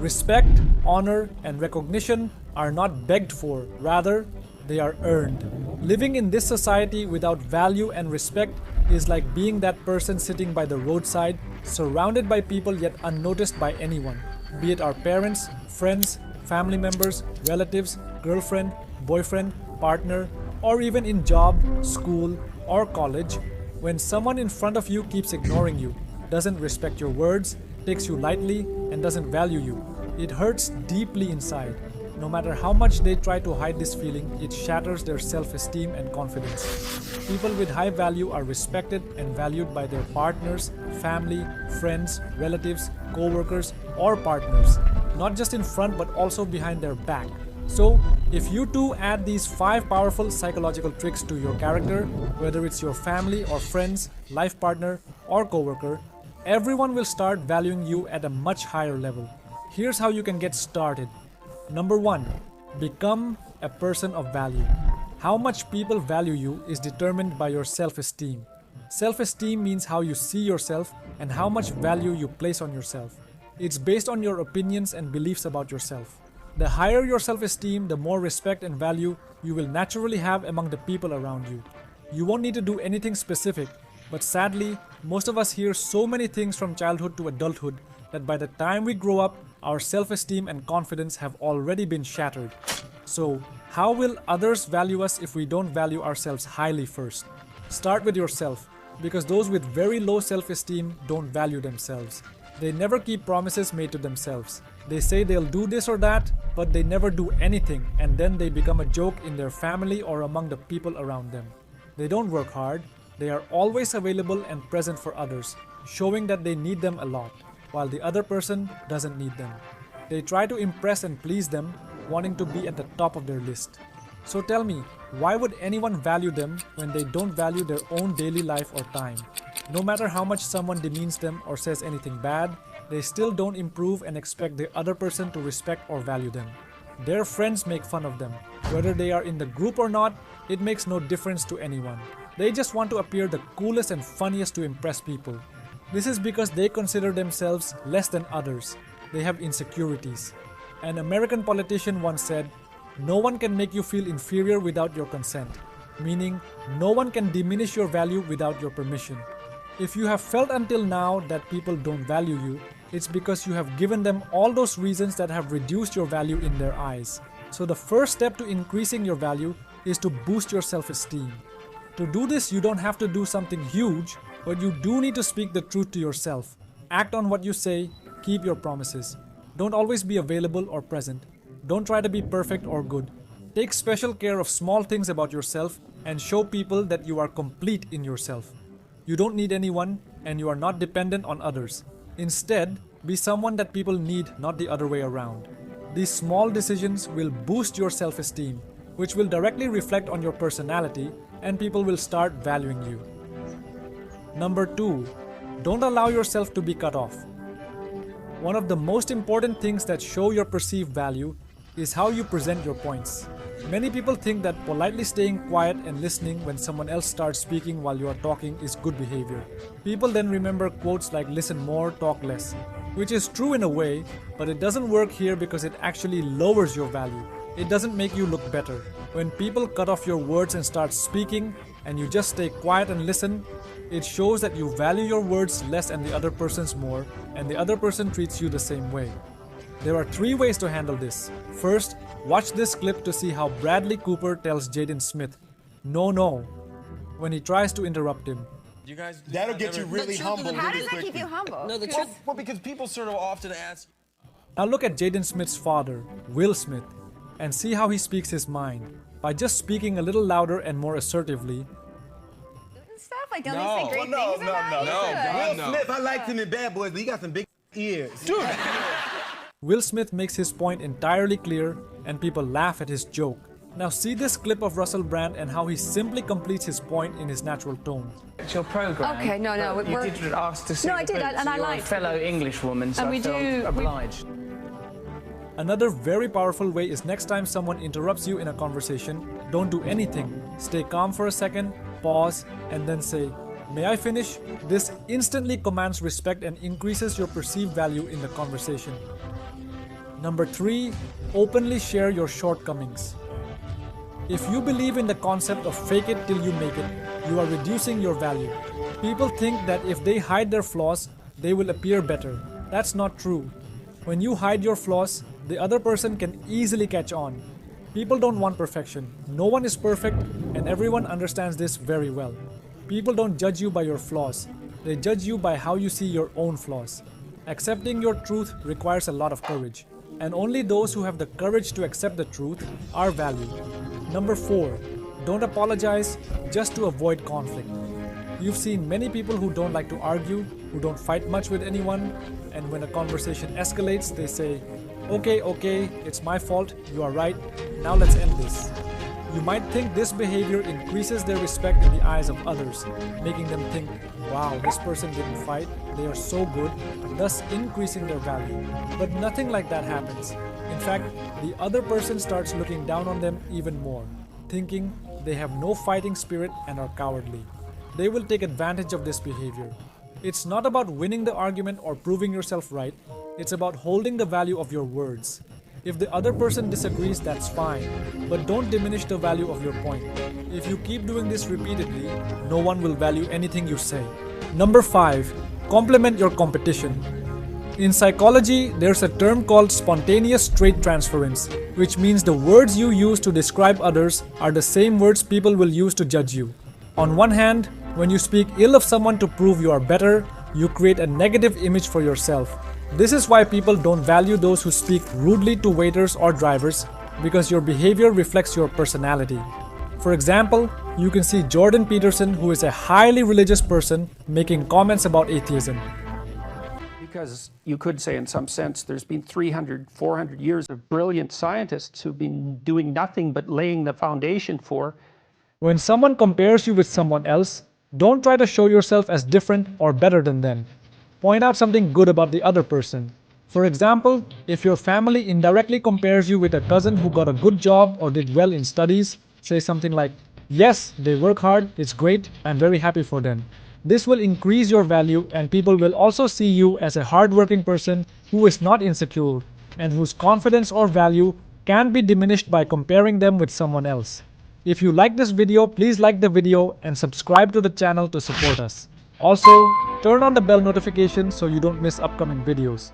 Respect, honor, and recognition are not begged for, rather, they are earned. Living in this society without value and respect is like being that person sitting by the roadside, surrounded by people yet unnoticed by anyone, be it our parents, friends, family members, relatives, girlfriend, boyfriend, partner, or even in job, school, or college. When someone in front of you keeps ignoring you, doesn't respect your words, takes you lightly, and doesn't value you, it hurts deeply inside. No matter how much they try to hide this feeling, it shatters their self-esteem and confidence. People with high value are respected and valued by their partners, family, friends, relatives, co-workers, or partners, not just in front but also behind their back. So, if you too add these 5 powerful psychological tricks to your character, whether it's your family or friends, life partner, or co-worker, everyone will start valuing you at a much higher level. Here's how you can get started. Number 1. Become a person of value. How much people value you is determined by your self-esteem. Self-esteem means how you see yourself and how much value you place on yourself. It's based on your opinions and beliefs about yourself. The higher your self-esteem, the more respect and value you will naturally have among the people around you. You won't need to do anything specific, but sadly, most of us hear so many things from childhood to adulthood that by the time we grow up, our self-esteem and confidence have already been shattered. So, how will others value us if we don't value ourselves highly first? Start with yourself, because those with very low self-esteem don't value themselves. They never keep promises made to themselves. They say they'll do this or that, but they never do anything, and then they become a joke in their family or among the people around them. They don't work hard. They are always available and present for others, showing that they need them a lot, while the other person doesn't need them. They try to impress and please them, wanting to be at the top of their list. So tell me, why would anyone value them when they don't value their own daily life or time? No matter how much someone demeans them or says anything bad, they still don't improve and expect the other person to respect or value them. Their friends make fun of them. Whether they are in the group or not, it makes no difference to anyone. They just want to appear the coolest and funniest to impress people. This is because they consider themselves less than others. They have insecurities. An American politician once said, "No one can make you feel inferior without your consent," meaning no one can diminish your value without your permission. If you have felt until now that people don't value you, it's because you have given them all those reasons that have reduced your value in their eyes. So the first step to increasing your value is to boost your self-esteem. To do this, you don't have to do something huge, but you do need to speak the truth to yourself. Act on what you say, keep your promises. Don't always be available or present. Don't try to be perfect or good. Take special care of small things about yourself and show people that you are complete in yourself. You don't need anyone and you are not dependent on others. Instead, be someone that people need, not the other way around. These small decisions will boost your self-esteem, which will directly reflect on your personality, and people will start valuing you. Number 2, don't allow yourself to be cut off. One of the most important things that show your perceived value is how you present your points. Many people think that politely staying quiet and listening when someone else starts speaking while you are talking is good behavior. People then remember quotes like "listen more, talk less," which is true in a way, but it doesn't work here because it actually lowers your value. It doesn't make you look better. When people cut off your words and start speaking, and you just stay quiet and listen, it shows that you value your words less and the other person's more, and the other person treats you the same way. There are 3 ways to handle this. First, watch this clip to see how Bradley Cooper tells Jaden Smith, "No," when he tries to interrupt him. You guys, That'll get you really humble How really does that quickly. keep you humble? No, the truth. Well, because people sort of often ask. Now look at Jaden Smith's father, Will Smith, and see how he speaks his mind. By just speaking a little louder and more assertively, Stuff like, don't they say great things about you? God, Will no. Smith, I liked him in Bad Boys, but he got some big ears. Dude. Will Smith makes his point entirely clear and people laugh at his joke. Now see this clip of Russell Brand and how he simply completes his point in his natural tone. It's your program. Okay, no, but we're- you did ask to see. No, the I did, boots, and I you're liked a fellow the boots. English woman, so And we I felt do- we- obliged. Another very powerful way is next time someone interrupts you in a conversation, don't do anything. Stay calm for a second, pause, and then say, "May I finish?" This instantly commands respect and increases your perceived value in the conversation. Number 3, openly share your shortcomings. If you believe in the concept of fake it till you make it, you are reducing your value. People think that if they hide their flaws, they will appear better. That's not true. When you hide your flaws, the other person can easily catch on. People don't want perfection. No one is perfect, and everyone understands this very well. People don't judge you by your flaws. They judge you by how you see your own flaws. Accepting your truth requires a lot of courage, and only those who have the courage to accept the truth are valued. Number 4, don't apologize just to avoid conflict. You've seen many people who don't like to argue, who don't fight much with anyone, and when a conversation escalates, they say, okay, it's my fault, you are right, now let's end this. You might think this behavior increases their respect in the eyes of others, making them think, wow, this person didn't fight, they are so good, thus increasing their value. But nothing like that happens. In fact, the other person starts looking down on them even more, thinking they have no fighting spirit and are cowardly. They will take advantage of this behavior. It's not about winning the argument or proving yourself right, it's about holding the value of your words. If the other person disagrees, that's fine, but don't diminish the value of your point. If you keep doing this repeatedly, no one will value anything you say. Number 5, complement your competition. In psychology, there's a term called spontaneous trait transference, which means the words you use to describe others are the same words people will use to judge you. On one hand, when you speak ill of someone to prove you are better, you create a negative image for yourself. This is why people don't value those who speak rudely to waiters or drivers, because your behavior reflects your personality. For example, you can see Jordan Peterson, who is a highly religious person, making comments about atheism. Because you could say, in some sense, there's been 300, 400 years of brilliant scientists who've been doing nothing but laying the foundation for. When someone compares you with someone else, don't try to show yourself as different or better than them. Point out something good about the other person. For example, if your family indirectly compares you with a cousin who got a good job or did well in studies, say something like, yes, they work hard, it's great, I'm very happy for them. This will increase your value, and people will also see you as a hardworking person who is not insecure and whose confidence or value can't be diminished by comparing them with someone else. If you like this video, please like the video and subscribe to the channel to support us. Also, turn on the bell notification so you don't miss upcoming videos.